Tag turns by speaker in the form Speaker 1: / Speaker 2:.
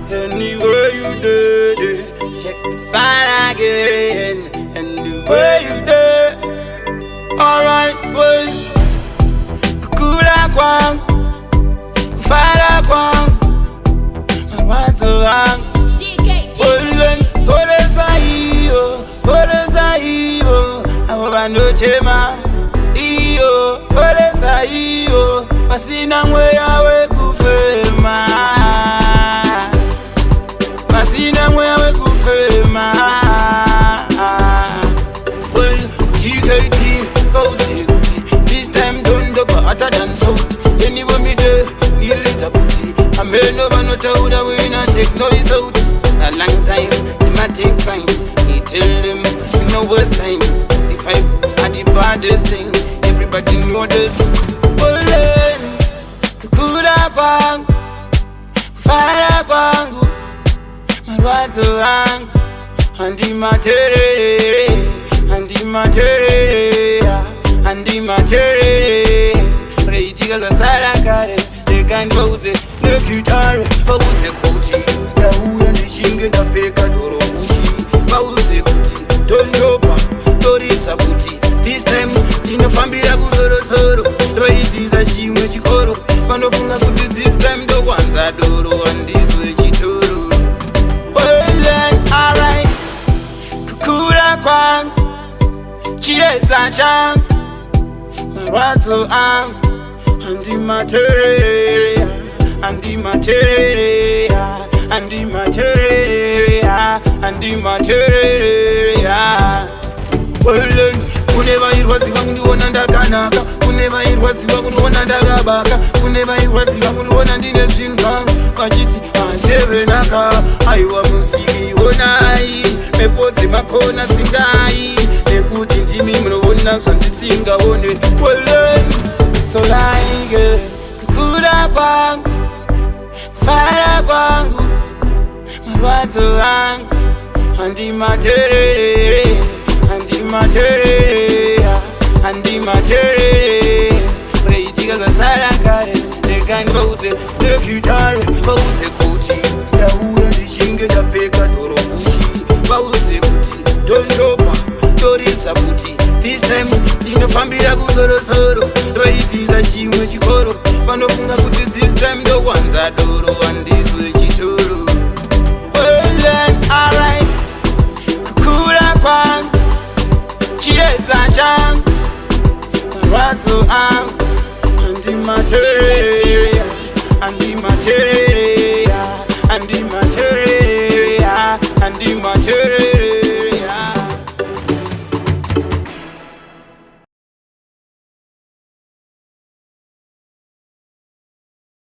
Speaker 1: Anywhere you did it, check the spot again. Anywhere you did. Alright, boys. Kukula kwangu, kufara kwangu, mawazo wangu. Polesa iyo, abo bando chema. Iyo, polesa iyo, pasina mwe yawe kufema. Pasina mwe yawe kufema. Well, TKT, bouncy Gucci. This time don't do better than food. Anyway me there, need little booty. I may never know how that we not take noise out. A long time, they might take crime. He tell them, we no waste time. The fight are the baddest thing. Everybody know this. Olen, kukura kwangu, fara kwangu, mawazo wangu, andi matere, andi matere, andi matere. Reitika za sarakare, rekani bauze, nekitare, bauze kochi. Nauya nishinge kafeka doro uchi. Bauze kuti, tondopa, toritsa kuti. This time, tinofambira kuzoro zoro. Ndoitiza chimwe chikoro. Panofunga kuti this time ndo wanza doro andizwe chitoro. Well then, alright. Kukura kwangu, chiedza changu, mawazo angu, andi materia, andi materia, andi materia, andi materia. Well then, kunevairwadziwa kundiona ndakanaka, kunevairwadziwa kundiona ndakabaka, kunevairwadziwa kundiona ndine zvinhu zvangu, vachiti handevenaka. Aiwa musiki onai, mepo dzemakona dzingai, nekuti ndimi munoona zvandisingaone. Well then, so like kukura kwangu, fara kwangu, marwadzo angu, andi matere, andi matere, andi matere. Reitika za sarakare, rekani bauze, nekitare, bauze kuti. Nauya nishinge ndapfeka doro uchi. Bauze kuti, tondopa, toritsa kuti. This time, tinofambira kuzorozoro. Ndoitiza chimwe chikoro. Panofunga kuti this time ndo wanza doro andizwe chitoro. Well then, alright. Kukura kwangu, chiedza changu, marwadzo angu.